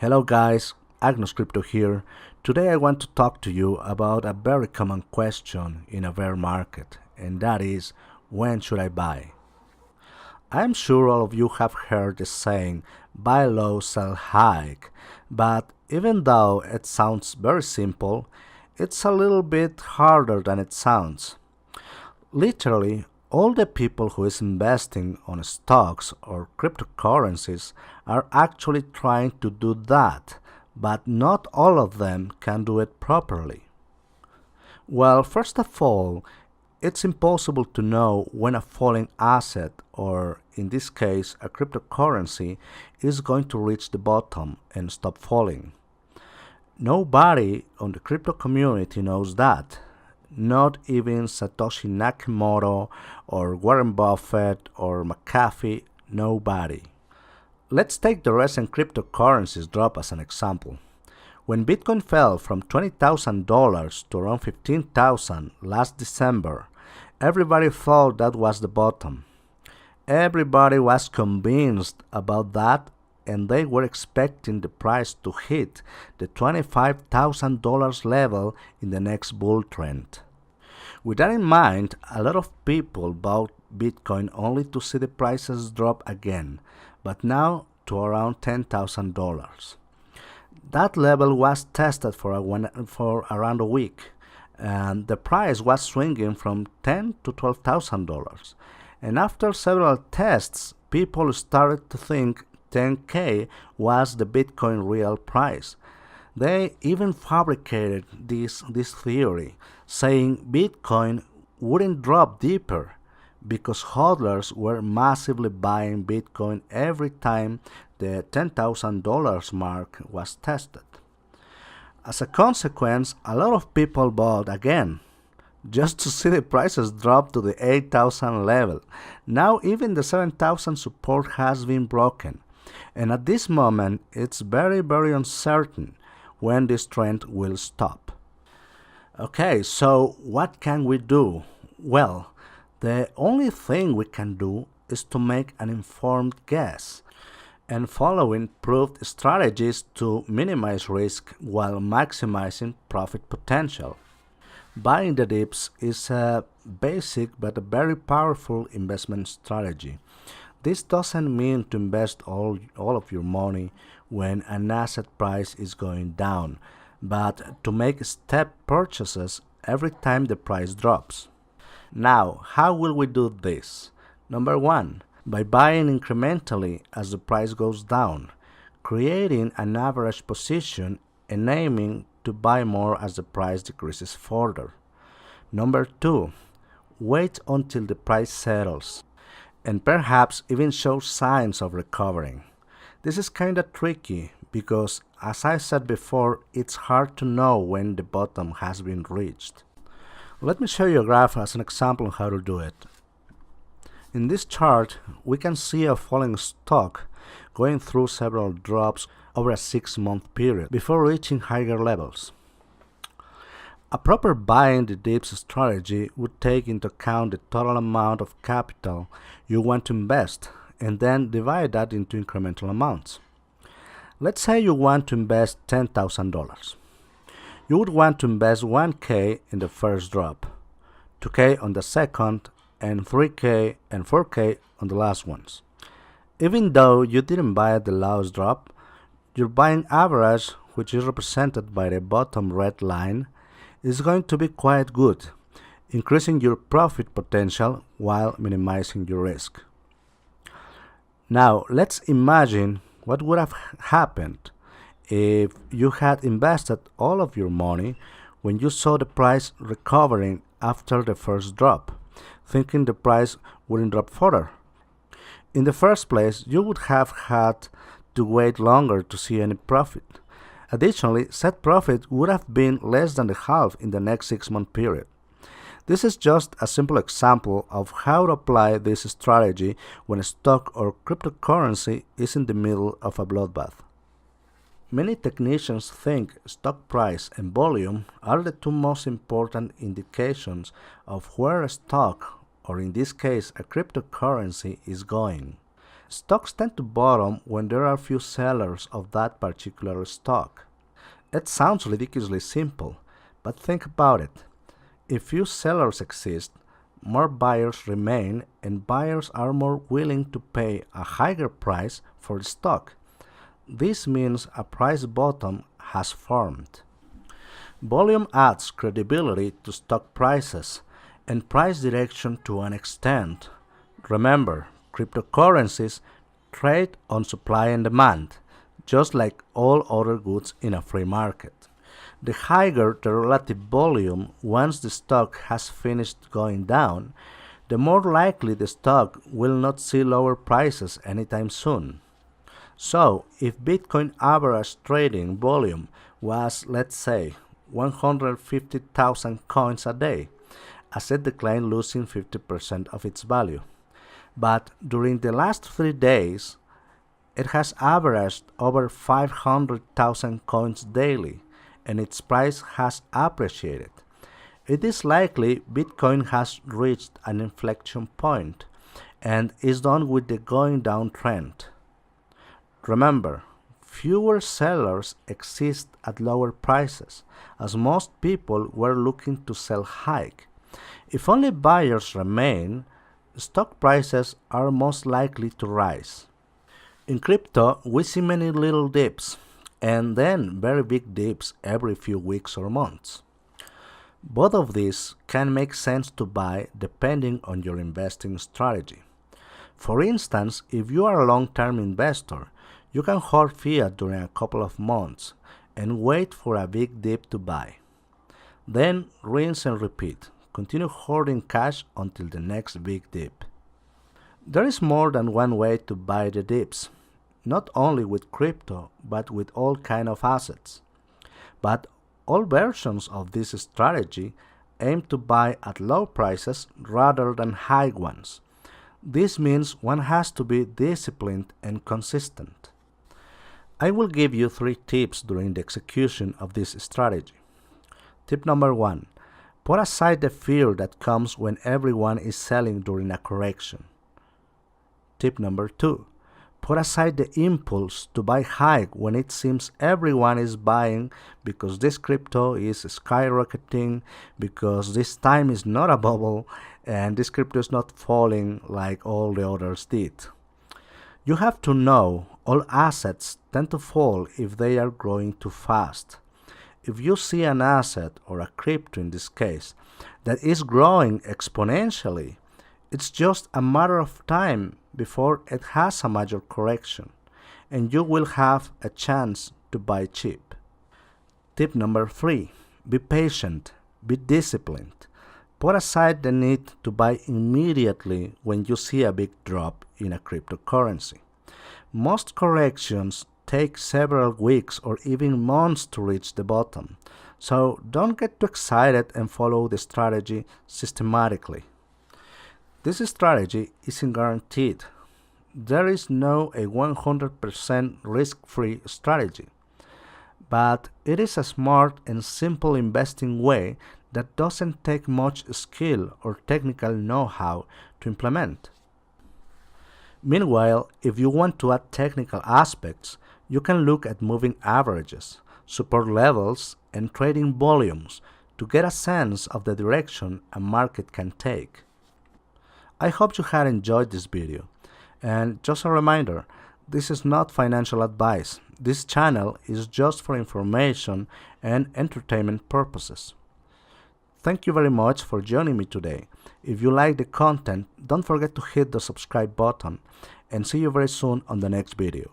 Hello guys, Agnos Crypto here. Today I want to talk to you about a very common question in a bear market, and that is, when should I buy? I'm sure all of you have heard the saying, buy low, sell high, but even though it sounds very simple, it's a little bit harder than it sounds. Literally, all the people who is investing on stocks or cryptocurrencies are actually trying to do that, but not all of them can do it properly. Well, first of all, it's impossible to know when a falling asset, or in this case a cryptocurrency, is going to reach the bottom and stop falling. Nobody on the crypto community knows that. Not even Satoshi Nakamoto or Warren Buffett or McAfee, nobody. Let's take the recent cryptocurrencies drop as an example. When Bitcoin fell from $20,000 to around $15,000 last December, everybody thought that was the bottom. Everybody was convinced about that, and they were expecting the price to hit the $25,000 level in the next bull trend. With that in mind, a lot of people bought Bitcoin only to see the prices drop again, but now to around $10,000. That level was tested for around a week, and the price was swinging from $10,000 to $12,000. And after several tests, people started to think 10K was the Bitcoin real price. They even fabricated this theory, saying Bitcoin wouldn't drop deeper because hodlers were massively buying Bitcoin every time the $10,000 mark was tested. As a consequence, a lot of people bought again, just to see the prices drop to the 8,000 level. Now even the 7,000 support has been broken. And at this moment, it's very uncertain when this trend will stop. Okay, so what can we do? Well, the only thing we can do is to make an informed guess and following proved strategies to minimize risk while maximizing profit potential. Buying the dips is a basic but a very powerful investment strategy. This doesn't mean to invest all of your money when an asset price is going down, but to make step purchases every time the price drops. Now, how will we do this? Number one, by buying incrementally as the price goes down, creating an average position and aiming to buy more as the price decreases further. Number two, wait until the price settles and perhaps even show signs of recovering. This is kinda tricky because, as I said before, it's hard to know when the bottom has been reached. Let me show you a graph as an example of how to do it. In this chart, we can see a falling stock going through several drops over a 6-month period before reaching higher levels. A proper buying the dips strategy would take into account the total amount of capital you want to invest and then divide that into incremental amounts. Let's say you want to invest $10,000. You would want to invest 1K in the first drop, 2K on the second, and 3K and 4K on the last ones. Even though you didn't buy at the lowest drop, your buying average, which is represented by the bottom red line, is going to be quite good, increasing your profit potential while minimizing your risk. Now, let's imagine what would have happened if you had invested all of your money when you saw the price recovering after the first drop, thinking the price wouldn't drop further. In the first place, you would have had to wait longer to see any profit. Additionally, set profit would have been less than the half in the next 6-month period. This is just a simple example of how to apply this strategy when a stock or cryptocurrency is in the middle of a bloodbath. Many technicians think stock price and volume are the two most important indications of where a stock, or in this case a cryptocurrency, is going. Stocks tend to bottom when there are few sellers of that particular stock. It sounds ridiculously simple, but think about it. If few sellers exist, more buyers remain and buyers are more willing to pay a higher price for the stock. This means a price bottom has formed. Volume adds credibility to stock prices and price direction to an extent. Remember, cryptocurrencies trade on supply and demand, just like all other goods in a free market. The higher the relative volume once the stock has finished going down, the more likely the stock will not see lower prices anytime soon. So, if Bitcoin average trading volume was, let's say, 150,000 coins a day, as it declined losing 50% of its value. But during the last 3 days, it has averaged over 500,000 coins daily, and its price has appreciated. It is likely Bitcoin has reached an inflection point and is done with the going down trend. Remember, fewer sellers exist at lower prices, as most people were looking to sell high. If only buyers remain, stock prices are most likely to rise. In crypto, we see many little dips, and then very big dips every few weeks or months. Both of these can make sense to buy depending on your investing strategy. For instance, if you are a long-term investor, you can hold fiat during a couple of months and wait for a big dip to buy. Then rinse and repeat. Continue hoarding cash until the next big dip. There is more than one way to buy the dips, not only with crypto, but with all kinds of assets. But all versions of this strategy aim to buy at low prices rather than high ones. This means one has to be disciplined and consistent. I will give you 3 tips during the execution of this strategy. Tip number 1. Put aside the fear that comes when everyone is selling during a correction. Tip number 2. Put aside the impulse to buy high when it seems everyone is buying because this crypto is skyrocketing, because this time is not a bubble, and this crypto is not falling like all the others did. You have to know all assets tend to fall if they are growing too fast. If you see an asset, or a crypto in this case, that is growing exponentially, it's just a matter of time before it has a major correction, and you will have a chance to buy cheap. Tip number 3. Be patient, be disciplined. Put aside the need to buy immediately when you see a big drop in a cryptocurrency. Most corrections take several weeks or even months to reach the bottom, so don't get too excited and follow the strategy systematically. This strategy isn't guaranteed. There is no a 100% risk-free strategy, but it is a smart and simple investing way that doesn't take much skill or technical know-how to implement. Meanwhile, if you want to add technical aspects, you can look at moving averages, support levels, and trading volumes to get a sense of the direction a market can take. I hope you had enjoyed this video. And just a reminder, this is not financial advice. This channel is just for information and entertainment purposes. Thank you very much for joining me today. If you like the content, don't forget to hit the subscribe button, and see you very soon on the next video.